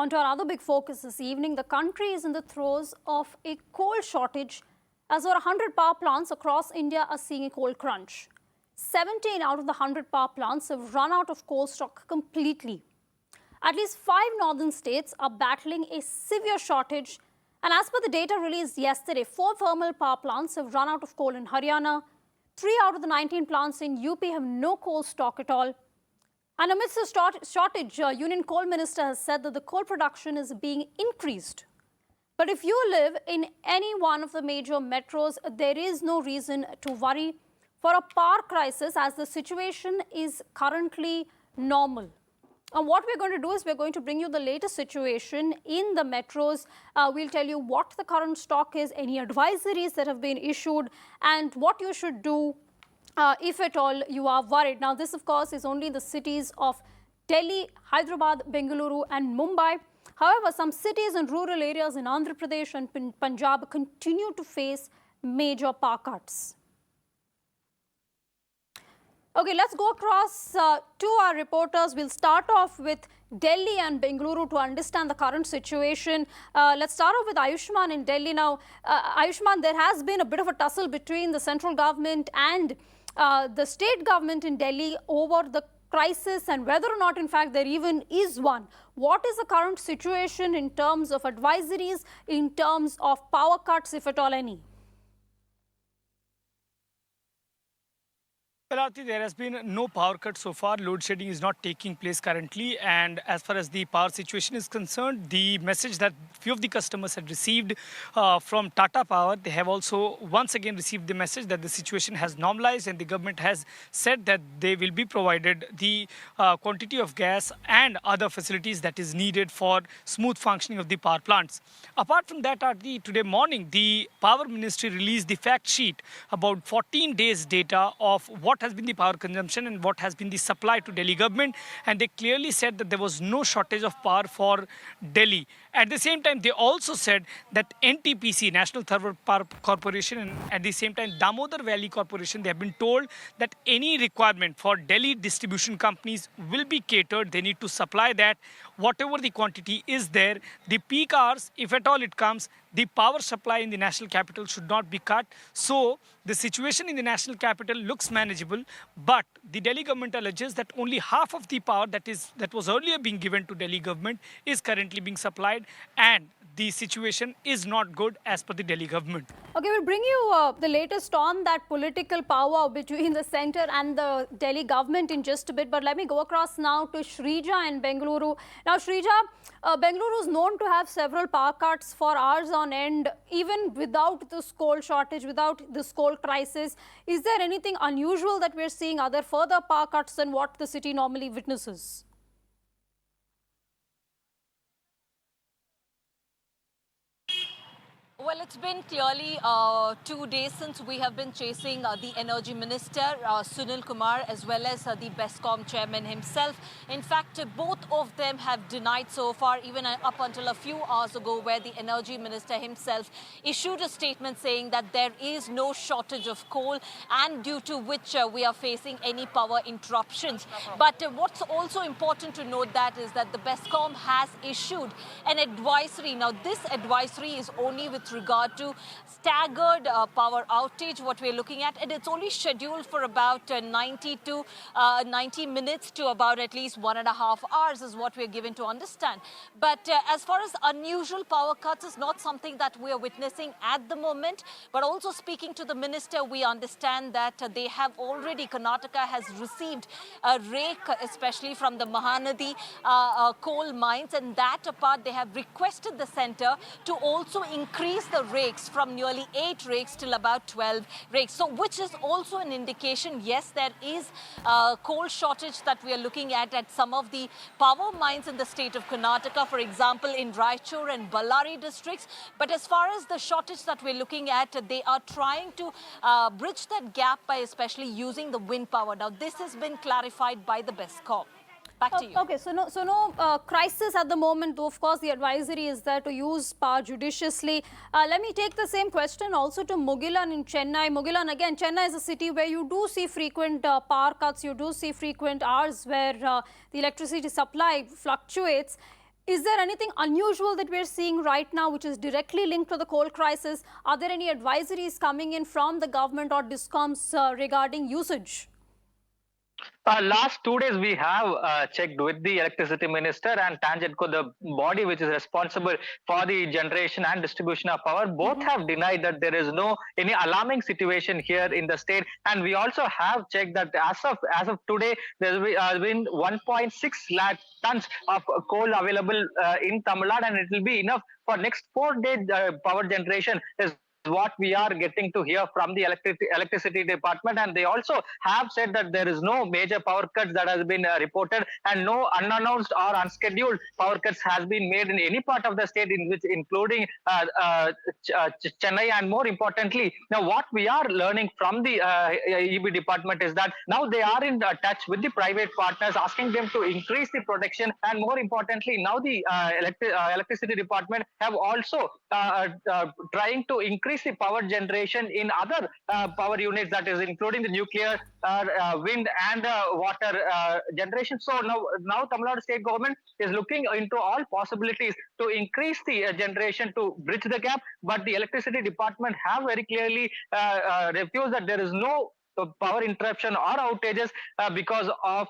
On to our other big focus this evening. The country is in the throes of a coal shortage as over 100 power plants across India are seeing a coal crunch. 17 out of the 100 power plants have run out of coal stock completely. At least 5 northern states are battling a severe shortage. And as per the data released yesterday, 4 thermal power plants have run out of coal in Haryana. 3 out of the 19 plants in UP have no coal stock at all. And amidst the shortage, Union Coal Minister has said that the coal production is being increased. But if you live in any one of the major metros, there is no reason to worry for a power crisis as the situation is currently normal. And what we're going to do is we're going to bring you the latest situation in the metros. We'll tell you what the current stock is, any advisories that have been issued, and what you should do if at all you are worried. Now, this, of course, is only the cities of Delhi, Hyderabad, Bengaluru and Mumbai. However, some cities and rural areas in Andhra Pradesh and Punjab continue to face major power cuts. Okay, let's go across to our reporters. We'll start off with Delhi and Bengaluru to understand the current situation. Let's start off with Ayushman in Delhi. Now, Ayushman, there has been a bit of a tussle between the central government and the state government in Delhi over the crisis and whether or not, in fact, there even is one. What is the current situation in terms of advisories, in terms of power cuts, if at all any? Well, Aarti, there has been no power cut so far. Load shedding is not taking place currently. And as far as the power situation is concerned, the message that few of the customers had received from Tata Power, they have also once again received the message that the situation has normalized and the government has said that they will be provided the quantity of gas and other facilities that is needed for smooth functioning of the power plants. Apart from that, Aarti, today morning, the Power Ministry released the fact sheet about 14 days data of what has been the power consumption and what has been the supply to Delhi government, and they clearly said that there was no shortage of power for Delhi. At the same time, they also said that NTPC, National Thermal Power Corporation, and at the same time Damodar Valley Corporation, they have been told that any requirement for Delhi distribution companies will be catered. They need to supply that. Whatever the quantity is there, the peak hours, if at all it comes, the power supply in the national capital should not be cut. So the situation in the national capital looks manageable, but the Delhi government alleges that only half of the power that was earlier being given to Delhi government is currently being supplied, and the situation is not good as per the Delhi government. Okay, we'll bring you the latest on that political power between the centre and the Delhi government in just a bit. But let me go across now to Shrija in Bengaluru. Now, Shrija, Bengaluru is known to have several power cuts for hours on end, even without this coal shortage, without this coal crisis. Is there anything unusual that we're seeing? Are there further power cuts than what the city normally witnesses? Well, it's been clearly 2 days since we have been chasing the Energy Minister, Sunil Kumar, as well as the BESCOM chairman himself. In fact, both of them have denied so far, even up until a few hours ago, where the Energy Minister himself issued a statement saying that there is no shortage of coal and due to which we are facing any power interruptions. But what's also important to note that is that the BESCOM has issued an advisory. Now, this advisory is only with regard to staggered power outage, what we're looking at, and it's only scheduled for about 90 minutes to about at least 1.5 hours is what we're given to understand. But as far as unusual power cuts is not something that we are witnessing at the moment, but also speaking to the minister, we understand that they have already, Karnataka has received a rake, especially from the Mahanadi coal mines, and that apart, they have requested the centre to also increase the rakes from nearly 8 rakes till about 12 rakes. So which is also an indication, yes, there is coal shortage that we are looking at some of the power mines in the state of Karnataka, for example, in Raichur and Ballari districts. But as far as the shortage that we're looking at, they are trying to bridge that gap by especially using the wind power. Now, this has been clarified by the BESCOM. Back to you. Okay, so no crisis at the moment, though of course the advisory is there to use power judiciously. Let me take the same question also to Mugilan in Chennai. Mugilan, again, Chennai is a city where you do see frequent power cuts, you do see frequent hours where the electricity supply fluctuates. Is there anything unusual that we're seeing right now which is directly linked to the coal crisis? Are there any advisories coming in from the government or discoms regarding usage? Last 2 days, we have checked with the electricity minister and Tangentco, the body which is responsible for the generation and distribution of power. Both have denied that there is no any alarming situation here in the state. And we also have checked that as of today, there has been 1.6 lakh tons of coal available in Tamil Nadu, and it will be enough for next 4 days power generation. Is what we are getting to hear from the electricity department, and they also have said that there is no major power cuts that has been reported, and no unannounced or unscheduled power cuts has been made in any part of the state, in which including Chennai. And more importantly, now what we are learning from the EB department is that now they are in touch with the private partners, asking them to increase the production, and more importantly, now the electricity department have also trying to increase the power generation in other power units, that is including the nuclear, wind and water generation. So now Tamil Nadu state government is looking into all possibilities to increase the generation to bridge the gap, but the electricity department have very clearly refused that there is no power interruption or outages because of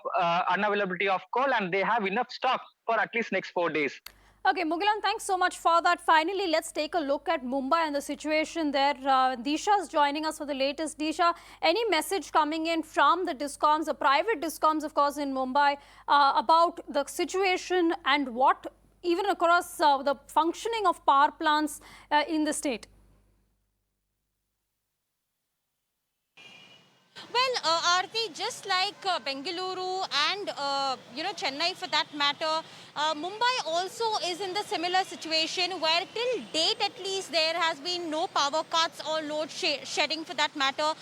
unavailability of coal, and they have enough stock for at least next 4 days. Okay, Mugilan, thanks so much for that. Finally, let's take a look at Mumbai and the situation there. Disha is joining us for the latest. Disha, any message coming in from the discoms, the private discoms, of course, in Mumbai, about the situation and what, even across the functioning of power plants in the state? Well, Aarti, just like Bengaluru and Chennai for that matter, Mumbai also is in the similar situation where till date at least there has been no power cuts or load shedding for that matter.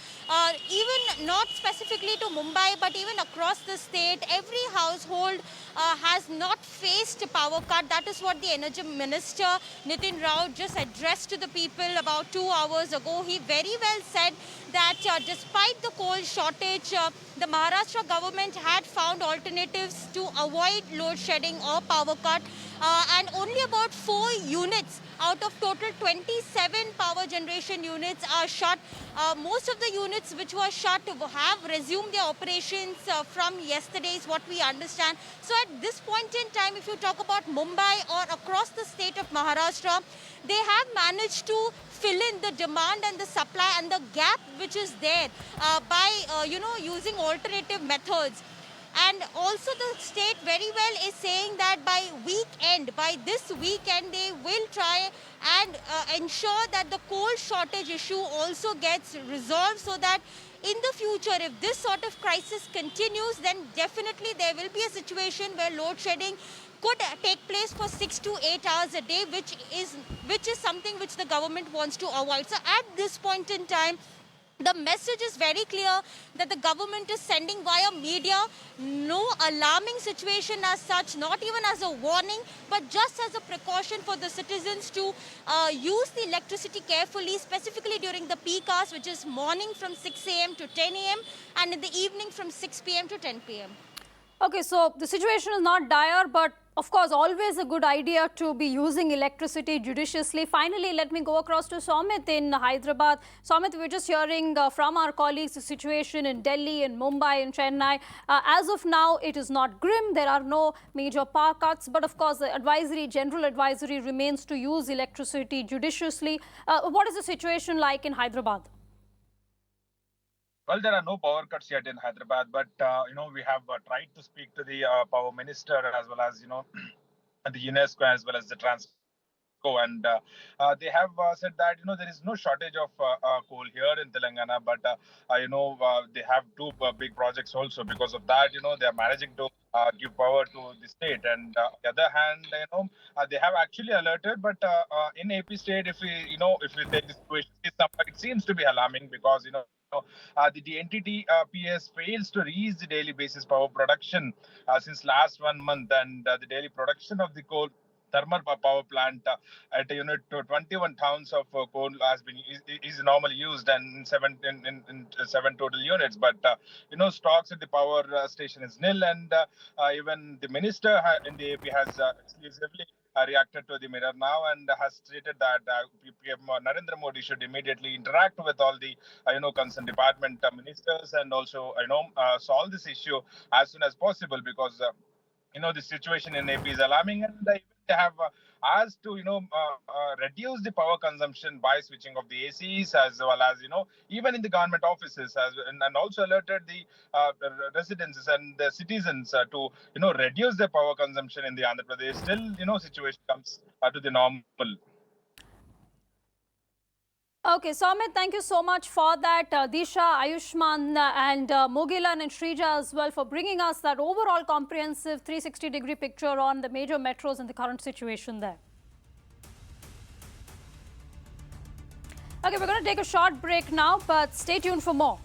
Even not specifically to Mumbai, but even across the state, every household has not faced a power cut. That is what the Energy Minister Nitin Rao just addressed to the people about 2 hours ago. He very well said that despite the coal shortage, the Maharashtra government had found alternatives to avoid load shedding or power cut, and only about 4 units out of total 27 power generation units are shut. Most of the units which were shut have resumed their operations from yesterday is what we understand. So at this point in time, if you talk about Mumbai or across the state of Maharashtra, they have managed to fill in the demand and the supply and the gap which is there by using alternative methods. And also the state very well is saying that by this weekend, they will try and ensure that the coal shortage issue also gets resolved, so that in the future, if this sort of crisis continues, then definitely there will be a situation where load shedding could take place for 6 to 8 hours a day, which is something which the government wants to avoid. So at this point in time, the message is very clear that the government is sending via media. No alarming situation as such, not even as a warning, but just as a precaution for the citizens to use the electricity carefully, specifically during the peak hours, which is morning from 6 a.m. to 10 a.m. and in the evening from 6 p.m. to 10 p.m. Okay, so the situation is not dire, but of course, always a good idea to be using electricity judiciously. Finally, let me go across to Somit in Hyderabad. Somit, we're just hearing from our colleagues the situation in Delhi, in Mumbai, in Chennai. As of now, it is not grim. There are no major power cuts. But of course, the general advisory remains to use electricity judiciously. What is the situation like in Hyderabad? Well, there are no power cuts yet in Hyderabad, but we have tried to speak to the power minister, as well as the UNESCO, as well as the Transco, and they have said that there is no shortage of coal here in Telangana, but they have two big projects also. Because of that, they are managing to give power to the state. And on the other hand, they have actually alerted, but in AP state, if we take the situation, it seems to be alarming, because the entity PS fails to reach the daily basis power production since last 1 month, and the daily production of the coal thermal power plant at a unit 21 tons of coal has been is normally used, and in seven total units. But stocks at the power station is nil, and even the minister in the AP has exclusively reacted to the mirror now and has stated that PM Narendra Modi should immediately interact with all the concerned department ministers and also solve this issue as soon as possible, because the situation in AP is alarming, and they have asked to reduce the power consumption by switching off the ACs, as well as even in the government offices, and also alerted the residents and the citizens to reduce their power consumption in the Andhra Pradesh. Still situation comes to the normal. Okay, so Amit, thank you so much for that. Disha, Ayushman and Mogilan and Shrija as well for bringing us that overall comprehensive 360-degree picture on the major metros and the current situation there. Okay, we're going to take a short break now, but stay tuned for more.